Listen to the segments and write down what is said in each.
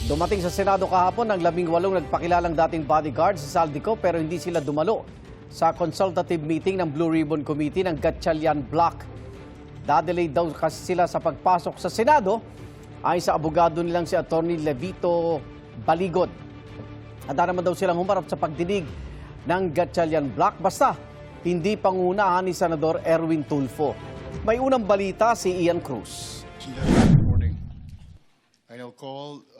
Dumating sa Senado kahapon ang 18 nagpakilalang dating bodyguard sa Saldico pero hindi sila dumalo sa consultative meeting ng Blue Ribbon Committee ng Gatchalian Block. Dadelay daw kasi sila sa pagpasok sa Senado ayon sa abogado nilang si Atty. Levito Baligod. Handa naman daw silang humarap sa pagdinig ng Gatchalian Block basta hindi pangunahan ni Senador Erwin Tulfo. May unang balita si Ian Cruz.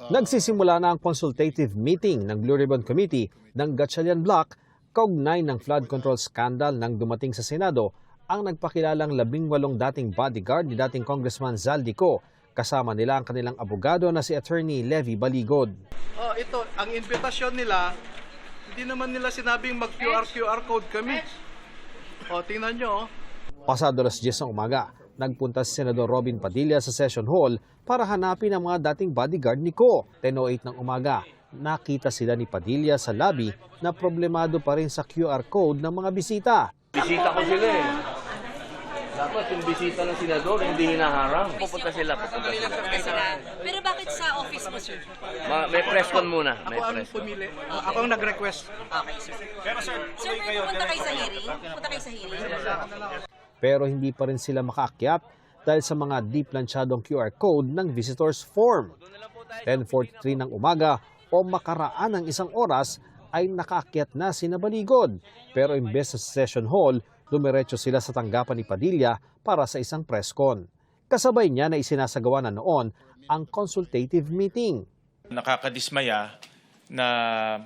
Nagsisimula na ang consultative meeting ng Blue Ribbon Committee ng Gatchalian Block kaugnay ng flood control scandal nang dumating sa Senado ang nagpakilalang 18 dating bodyguard ni dating Congressman Zaldico. Kasama nila ang kanilang abogado na si Attorney Levy Baligod. Ito, ang invitasyon nila, hindi naman nila sinabing mag-QR code kami. Tingnan nyo. Pasado alas 10 ng umaga, nagpunta si Senador Robin Padilla sa session hall para hanapin ang mga dating bodyguard ni Ko. 10:08 ng umaga, nakita sila ni Padilla sa lobby na problemado pa rin sa QR code ng mga bisita. Bisita ko sila eh. Dapat yung bisita ng senador hindi hinaharang. Pupunta sila. Pero bakit sa office mo, sir? May press con muna. May Ako ang press con. pumili. Ako ang nag-request. Okay, sir. Sir, punta kayo sa hearing? Punta kayo sa hearing? Pero hindi pa rin sila makaakyat dahil sa mga di-planchadong QR code ng visitors form. 10:43 ng umaga o makaraan ng isang oras ay nakaakyat na sina Baligod. Pero imbes sa session hall, dumiretso sila sa tanggapan ni Padilla para sa isang press con. Kasabay niya na isinasagawa na noon ang consultative meeting. Nakakadismaya na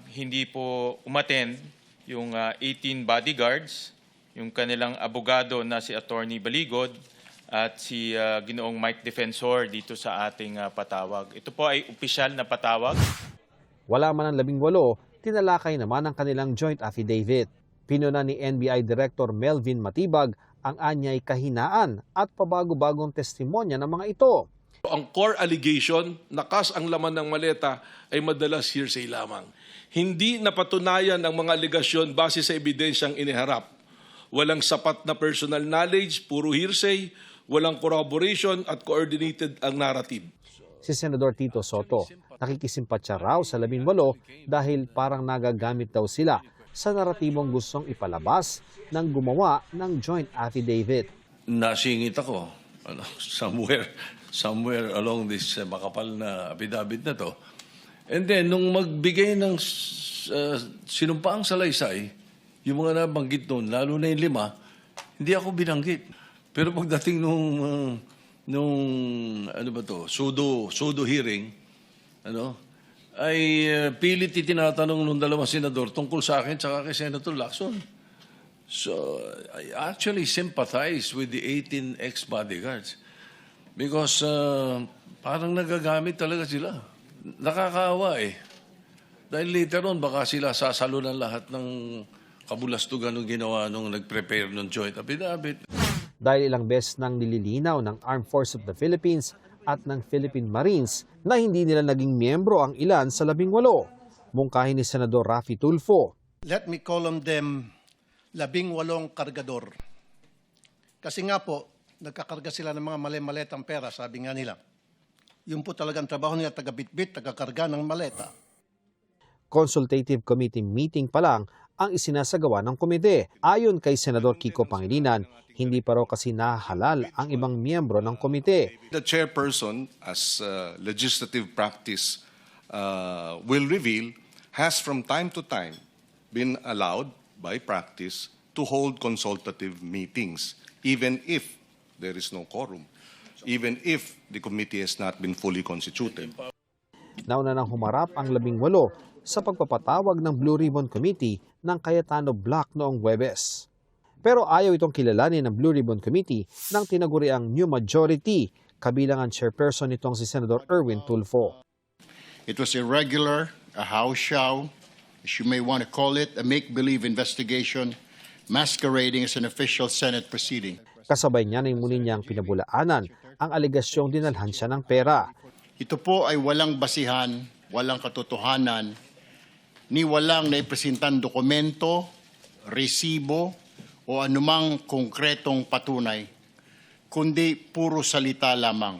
hindi po umattend yung 18 bodyguards, yung kanilang abogado na si Attorney Baligod at si Ginoong Mike Defensor dito sa ating patawag. Ito po ay opisyal na patawag. Wala man ang 18, tinalakay naman ang kanilang joint affidavit. Pinuna ni NBI Director Melvin Matibag ang anyay kahinaan at pabago-bagong testimonya ng mga ito. Ang core allegation na kas ang laman ng maleta ay madalas hearsay lamang. Hindi napatunayan ang mga alegasyon base sa ebidensyang iniharap. Walang sapat na personal knowledge, puro hearsay, walang corroboration at coordinated ang narrative. Si Senador Tito Soto, nakikisimpatya raw sa 18 dahil parang nagagamit daw sila sa naratibong gustong ipalabas ng gumawa ng joint affidavit. Nasingit ako somewhere along this makapal na affidavit na to. And then, nung magbigay ng sinumpaang salaysay, yung mga nabanggit noon, lalo na yung 5, hindi ako binanggit. Pero pagdating nung pseudo hearing, ay pilit tinatanong nung dalawang senador tungkol sa akin tsaka kay Senator Lacson. So, I actually sympathize with the 18 ex-bodyguards because parang nagagamit talaga sila. Nakakaawa eh. Dahil later on, baka sila sasalunan lahat ng kabulastugan ng ginawa nung nag-prepare ng joint affidavit. Dahil ilang beses nang nililinaw ng Armed Forces of the Philippines at ng Philippine Marines na hindi nila naging miyembro ang ilan sa 18. Mungkahin ni Senador Raffy Tulfo. Let me call on them 18 kargador. Kasi nga po, nagkakarga sila ng mga mali-maletang pera, sabi nga nila. Yun po talagang trabaho nila, taga-bitbit, taga-karga ng maleta. Consultative Committee meeting pa lang ang isinasagawa ng komite. Ayon kay Senador Kiko Pangilinan, hindi pa raw kasi nahalal ang ibang miyembro ng komite. The chairperson, as legislative practice will reveal, has from time to time been allowed by practice to hold consultative meetings, even if there is no quorum, even if the committee has not been fully constituted. Nauna nang humarap ang 18 sa pagpapatawag ng Blue Ribbon Committee ng Cayetano Block noong Huwebes. Pero ayaw itong kilalanin ng Blue Ribbon Committee ng tinaguriang New Majority, kabilang ang chairperson nitong si Senator Erwin Tulfo. It was irregular, a house show, as you may want to call it, a make-believe investigation masquerading as an official Senate proceeding. Kasabay niya na muli niyang pinabulaanan ang alegasyong dinalhan siya ng pera. Ito po ay walang basihan, walang katotohanan, ni walang naipresentang dokumento, resibo, o anumang konkretong patunay, kundi puro salita lamang.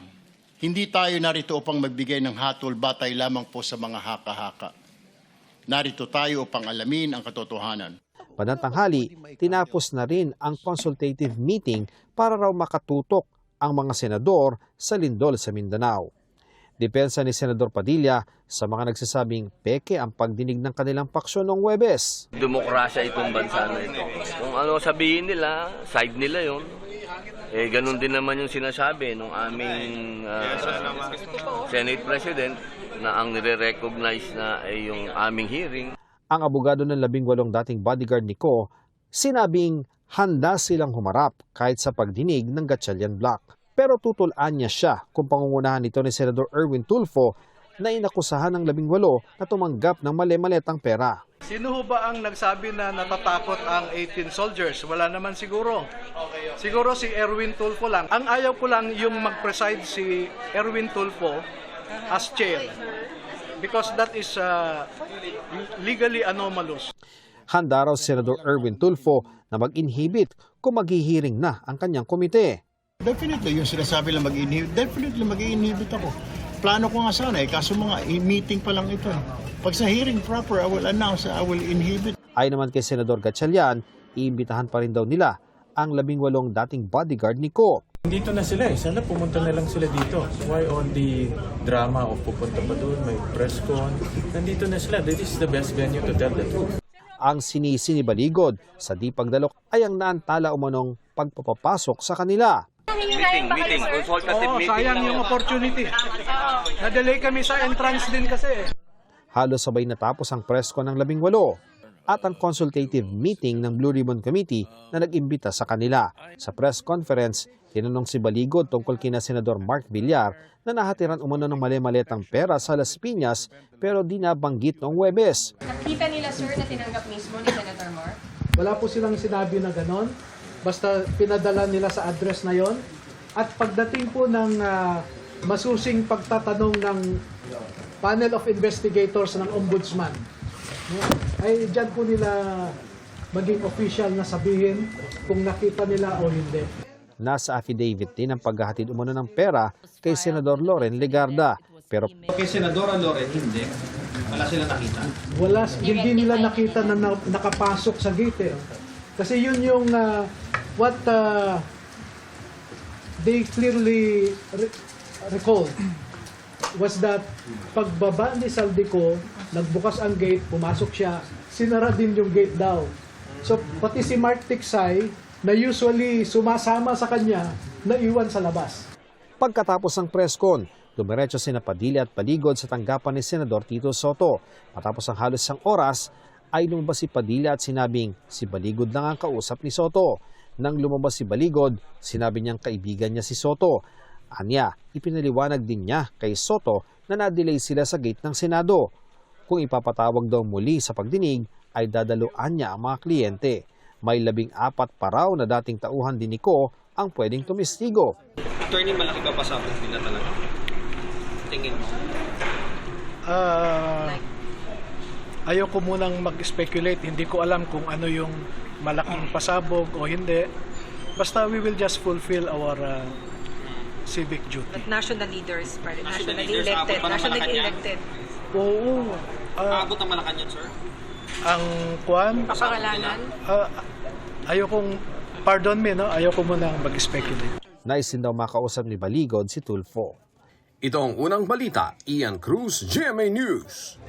Hindi tayo narito upang magbigay ng hatol batay lamang po sa mga haka-haka. Narito tayo upang alamin ang katotohanan. Panatanghali, tinapos na rin ang consultative meeting para raw makatutok ang mga senador sa lindol sa Mindanao. Depensa ni Senador Padilla sa mga nagsasabing peke ang pagdinig ng kanilang paksyon noong Huwebes. Demokrasya itong bansa na ito. Kung ano sabihin nila, side nila yon. Ganun din naman yung sinasabi ng aming Senate President na ang nire-recognize na ay yung aming hearing. Ang abogado ng 18 dating bodyguard ni Ko, sinabing handa silang humarap kahit sa pagdinig ng Gatchalian Block. Pero tutulaan niya siya kung pangungunahan nito ni Senador Erwin Tulfo na inakusahan ng 18 na tumanggap ng mali-maletang pera. Sino ho ba ang nagsabi na natatakot ang 18 soldiers? Wala naman siguro. Siguro si Erwin Tulfo lang. Ang ayaw ko lang yung mag-preside si Erwin Tulfo as chair. Because that is legally anomalous. Handa raw Senador Erwin Tulfo na mag-inhibit kung maghihiring na ang kanyang komite. Definitely, yung sinasabi lang mag-inhibit, definitely mag-inhibit ako. Plano ko nga sana kaso mga meeting pa lang ito. Pag sa hearing proper, I will announce, I will inhibit. Ayon naman kay Senador Gatchalian, iimbitahan pa rin daw nila ang 18 dating bodyguard ni Ko. Dito na sila sana pumunta na lang sila dito. Why all the drama of pupunta pa doon, may press con. Nandito na sila, this is the best venue to tell the truth. Ang sinisi ni Baligod sa di pagdalok ay ang naantala umanong pagpapapasok sa kanila. Meeting, consultative meeting. Sayang yung opportunity. Na-delay kami sa entrance din kasi. Halos sabay natapos ang press con ng 18 at ang consultative meeting ng Blue Ribbon Committee na nag-imbita sa kanila. Sa press conference, tinanong si Baligod tungkol kina Senador Mark Villar na nahatiran umano ng mali-maletang pera sa Las Piñas pero di nabanggit noong Huwebes. Nakita nila, sir, na tinanggap mismo ni Senator Mark? Wala po silang sinabi na ganon. Basta pinadala nila sa address na yon. At pagdating po ng masusing pagtatanong ng panel of investigators ng ombudsman, ay dyan po nila maging official na sabihin kung nakita nila o hindi. Nasa affidavit din ang paghahatid umano ng pera kay Senador Loren Legarda. Pero kay Senadora Loren, hindi. Wala sila nakita. Hindi nila nakita na nakapasok sa gate. Kasi yun yung what they clearly recalled was that pagbaba ni Saldico, nagbukas ang gate, pumasok siya, sinara din yung gate daw. So pati si Mark Tiksay, na usually sumasama sa kanya, naiwan sa labas. pagkatapos ng press con, dumiretso sina Padilla at Baligod sa tanggapan ni Senador Tito Soto. Matapos ang halos isang oras, ay lumabas si Padilla at sinabing si Baligod lang ang kausap ni Soto. Nang lumabas si Baligod, sinabi niyang kaibigan niya si Soto. Anya, ipinaliwanag din niya kay Soto na na-delay sila sa gate ng Senado. Kung ipapatawag daw muli sa pagdinig, ay dadaluan niya ang mga kliyente. May 14 pa raw na dating tauhan din ni Ko ang pwedeng tumistigo. Attorney, malaki ba pasabog nila talaga? Tingin mo? Ayoko munang mag-speculate. Hindi ko alam kung ano yung malaking pasabog o hindi. Basta we will just fulfill our civic duty. But national leaders, nationally elected. Oo. Aabot ang Malacanang, sir? Ang kwan? Kapangalanan? Ayokong, pardon me, no? Ayoko munang mag-speculate. Nais din daw makausap ni Baligod si Tulfo. Ito ang unang balita, Ian Cruz, GMA News.